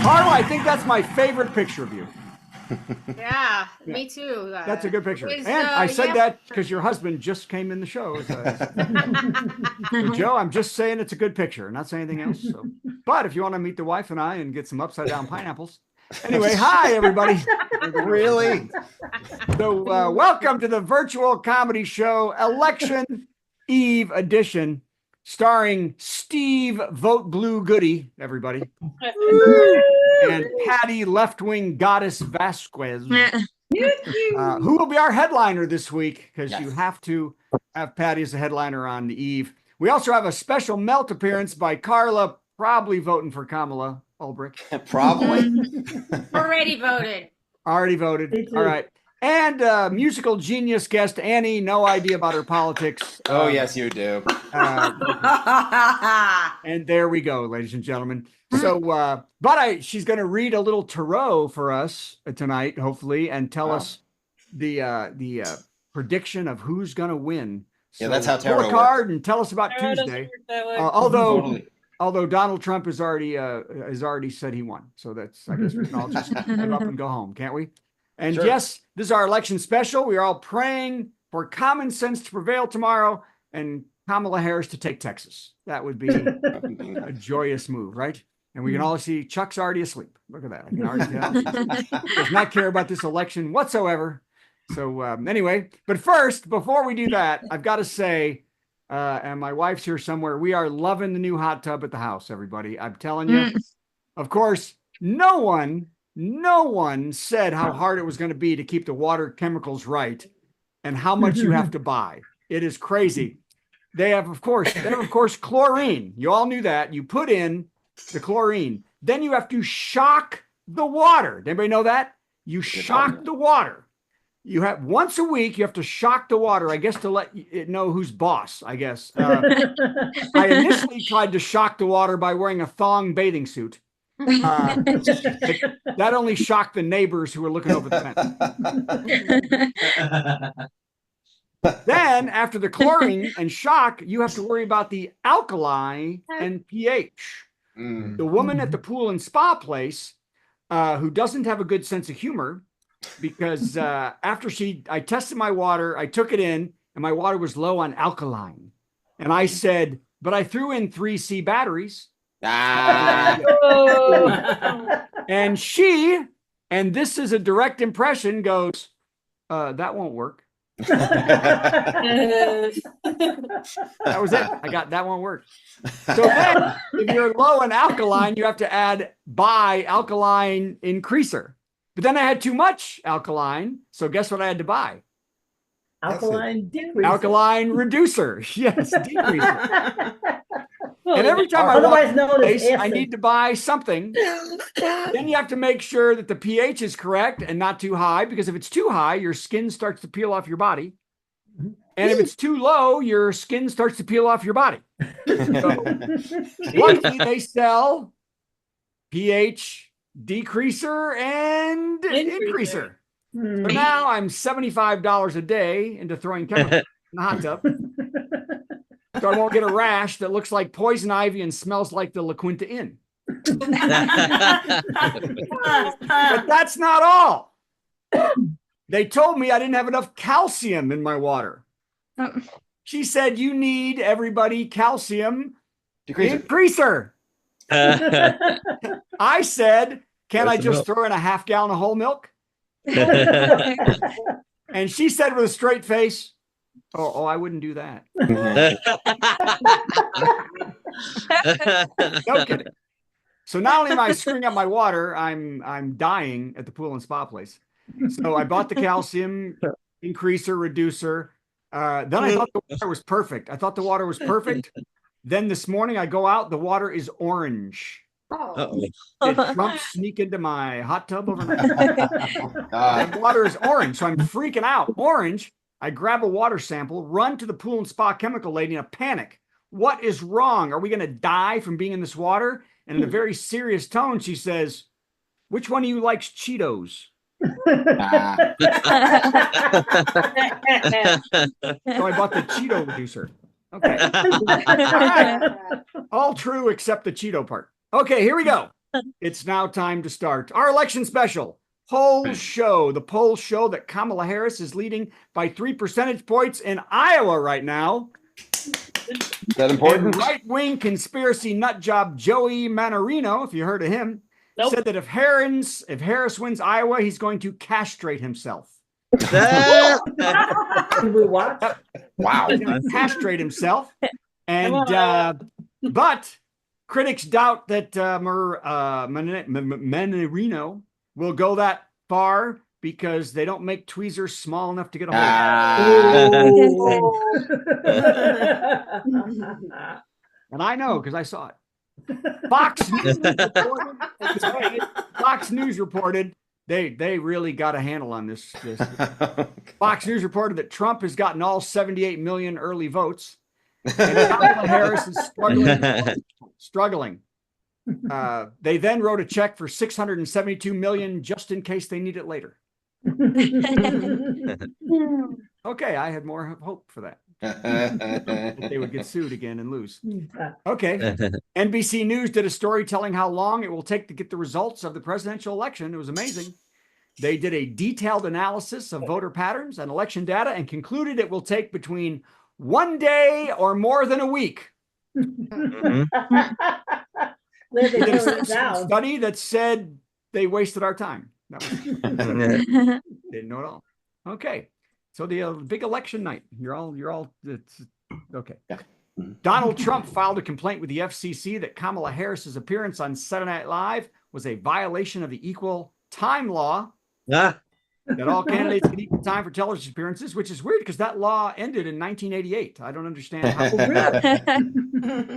Carla, I think that's my favorite picture of you. Yeah, me too. That's a good picture. Is, And I said yeah. that because your husband just came in the show. So, Joe, I'm just saying it's a good picture, not saying anything else. So, but if you want to meet the wife and I and get some upside down pineapples. Anyway, hi, everybody. Really? So, welcome to the virtual comedy show, Election Eve edition, starring Steve Vote Blue Goody, everybody, and Patty Left Wing Goddess Vasquez. Who will be our headliner this week? Because you have to have Patty as a headliner on the eve. We also have a special melt appearance by Carla, probably voting for Kamala Ulbrich. Probably. Already voted. Already voted. All right. And musical genius guest Annie, no idea about her politics. Oh, yes, you do. And there we go, ladies and gentlemen. So, she's going to read a little tarot for us tonight, hopefully, and tell us the prediction of who's going to win. So, Yeah, that's how tarot pull a card works. and tell us about Tarot doesn't Tuesday. work that way. Although Donald Trump has already said he won, so that's I guess we can all just give up and go home, can't we? And Sure. yes, this is our election special. We are all praying for common sense to prevail tomorrow and Kamala Harris to take Texas. That would be a joyous move, right? And we can all see Chuck's already asleep. Look at that. I can already tell. He does not care about this election whatsoever. So anyway, but first, before we do that, I've got to say, and my wife's here somewhere, we are loving the new hot tub at the house, everybody. I'm telling you. Of course, no one said how hard it was going to be to keep the water chemicals right and how much you have to buy. It is crazy. They have, of course, chlorine. You all knew that. You put in the chlorine. Then you have to shock the water. Did anybody know that? You shock the water. You have once a week, you have to shock the water, I guess, to let it know who's boss, I guess. I initially tried to shock the water by wearing a thong bathing suit. That only shocked the neighbors who were looking over the fence. Then, after the chlorine and shock, you have to worry about the alkali and pH. The woman at the pool and spa place, who doesn't have a good sense of humor, because after I tested my water, I took it in, and my water was low on alkaline. And I said, but I threw in 3C batteries. And she, and this is a direct impression, goes, that won't work. That was it. I got that won't work. So then, if you're low in alkaline, you have to buy alkaline increaser. But then I had too much alkaline, so guess what I had to buy? Alkaline decreaser. Alkaline reducer. Yes, decreaser. And every time otherwise known as I need to buy something. Then you have to make sure that the pH is correct and not too high, because if it's too high, your skin starts to peel off your body. And if it's too low, your skin starts to peel off your body. So, luckily, they sell pH decreaser and increaser. So now I'm $75 a day into throwing chemicals in the hot tub. So I won't get a rash that looks like poison ivy and smells like the La Quinta Inn. But that's not all. They told me I didn't have enough calcium in my water. She said, you need, everybody, calcium increaser. I said, can I just throw in a half gallon of whole milk? And she said with a straight face, oh, I wouldn't do that. No kidding. So not only am I screwing up my water, I'm dying at the pool and spa place. So I bought the calcium increaser, reducer. Then I thought the water was perfect. Then this morning I go out, the water is orange. Did Trump sneak into my hot tub overnight? The water is orange, so I'm freaking out. Orange. I grab a water sample, run to the pool and spa chemical lady in a panic. What is wrong? Are we going to die from being in this water? And in a very serious tone, she says, which one of you likes Cheetos? So I bought the Cheeto reducer. Okay. All right. All true except the Cheeto part. Okay, here we go. It's now time to start our election special. Polls show that Kamala Harris is leading by 3 percentage points in Iowa right now. Is that important? Right-wing conspiracy nut job Joey Manorino, if you heard of him, said that if Harris wins Iowa, he's going to castrate himself. We watch. Wow. He's going to castrate himself. And but critics doubt that Manorino will go that far because they don't make tweezers small enough to get a hold of. And I know because I saw it. Fox News reported they really got a handle on this. Fox News reported that Trump has gotten all 78 million early votes, and Kamala Harris is struggling. They then wrote a check for 672 million just in case they need it later. Okay, I had more hope for that. They would get sued again and lose. Okay. NBC News did a story telling how long it will take to get the results of the presidential election. It was amazing. They did a detailed analysis of voter patterns and election data and concluded it will take between 1 day or more than a week. They did a study that said they wasted our time. Didn't know it all. Okay. So the big election night, you're all it's okay. Yeah. Donald Trump filed a complaint with the FCC that Kamala Harris's appearance on Saturday Night Live was a violation of the equal time law. That all candidates get equal time for television appearances, which is weird because that law ended in 1988. I don't understand how.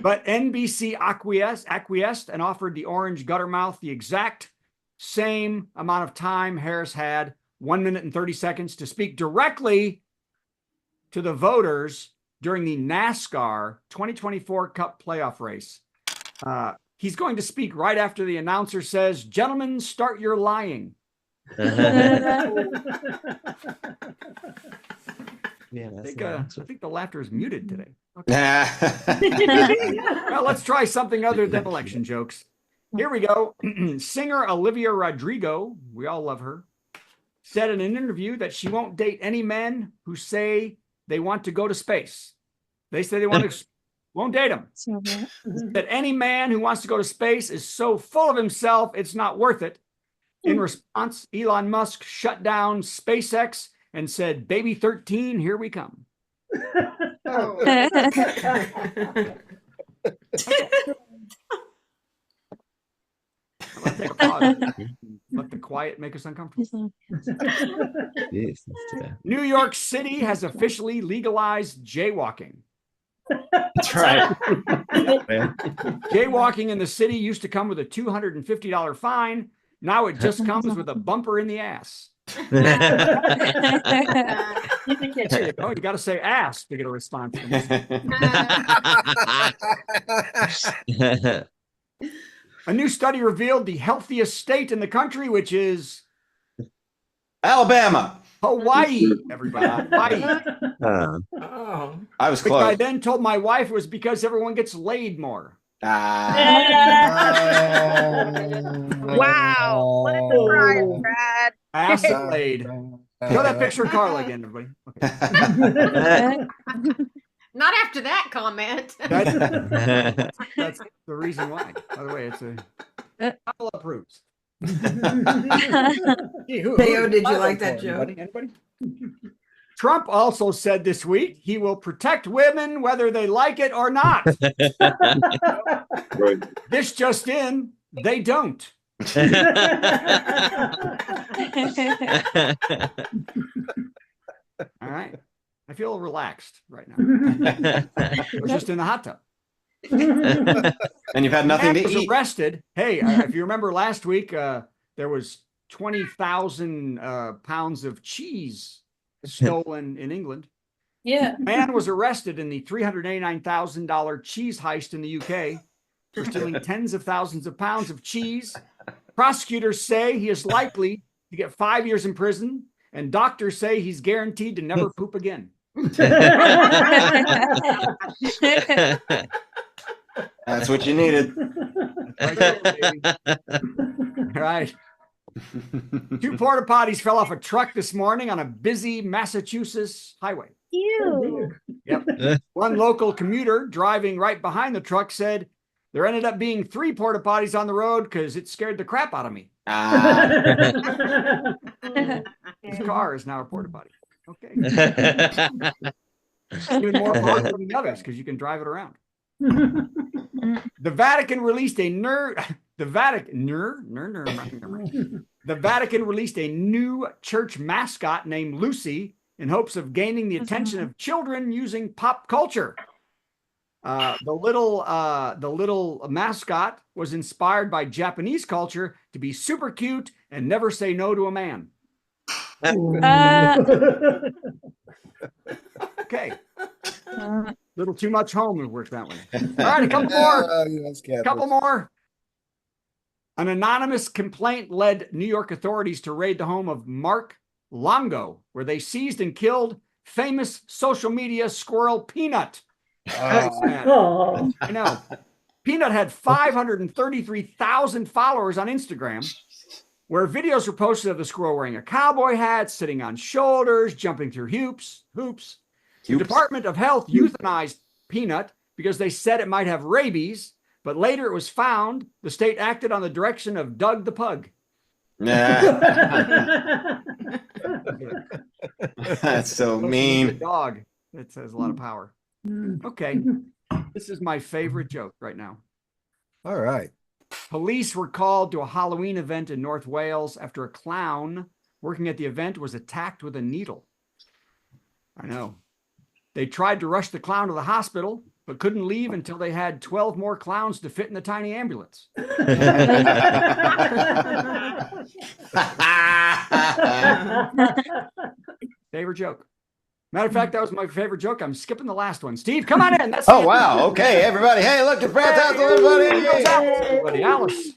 But NBC acquiesced and offered the orange guttermouth the exact same amount of time Harris had, 1 minute and 30 seconds, to speak directly to the voters during the NASCAR 2024 Cup playoff race. He's going to speak right after the announcer says, "Gentlemen, start your lying." Yeah, I think the laughter is muted today. Okay. Well, let's try something other than election jokes. Here we go. Singer Olivia Rodrigo, we all love her, said in an interview that she won't date any men who say they want to go to space. They say they won't date them. That any man who wants to go to space is so full of himself, it's not worth it. In response, Elon Musk shut down SpaceX and said, "Baby 13, here we come." Let's take a pause. Let the quiet make us uncomfortable. New York City has officially legalized jaywalking. That's right. Jaywalking in the city used to come with a $250 fine. Now it just comes with a bumper in the ass. You got to say ass to get a response. A new study revealed the healthiest state in the country, which is Alabama. Hawaii, everybody. Hawaii. I was Which close. I then told my wife it was because everyone gets laid more. Wow. What a surprise, Brad. Ass laid. Show that picture of Carla again, everybody. Okay. Not after that comment. That's the reason why. By the way, it's a Carla approves. Theo, did you like that joke? Anybody? Trump also said this week he will protect women whether they like it or not. Right. This just in, they don't. All right. I feel relaxed right now. We're just in the hot tub. And you've had nothing to was eat. arrested. Hey, if you remember last week, there was 20,000 pounds of cheese stolen in England. Yeah. Man was arrested in the $389,000 cheese heist in the UK for stealing tens of thousands of pounds of cheese. Prosecutors say he is likely to get 5 years in prison, and doctors say he's guaranteed to never poop again. That's what you needed. Right there, baby. All right. 2 porta potties fell off a truck this morning on a busy Massachusetts highway. Ew. Yep. One local commuter driving right behind the truck said there ended up being 3 porta potties on the road because it scared the crap out of me. His car is now a porta potty. Okay. Even more powerful than the others because you can drive it around. The Vatican released a The Vatican released a new church mascot named Lucy in hopes of gaining the attention of children using pop culture. The little mascot was inspired by Japanese culture to be super cute and never say no to a man. Okay. Little too much home works that way. All right, a couple more. Couple more. An anonymous complaint led New York authorities to raid the home of Mark Longo, where they seized and killed famous social media squirrel Peanut. Oh. I know. Peanut had 533,000 followers on Instagram, where videos were posted of the squirrel wearing a cowboy hat, sitting on shoulders, jumping through hoops. The Department of Health euthanized Peanut because they said it might have rabies, but later it was found the state acted on the direction of Doug the Pug. Nah. That's so mean. Dog. That has a lot of power. Okay. This is my favorite joke right now. All right. Police were called to a Halloween event in North Wales after a clown working at the event was attacked with a needle. I know. They tried to rush the clown to the hospital, but couldn't leave until they had 12 more clowns to fit in the tiny ambulance. Favorite joke. Matter of fact, that was my favorite joke. I'm skipping the last one. Steve, come on in. That's Oh, wow. Okay, everybody. Hey, look, it's Brad Tassell, everybody. Alice.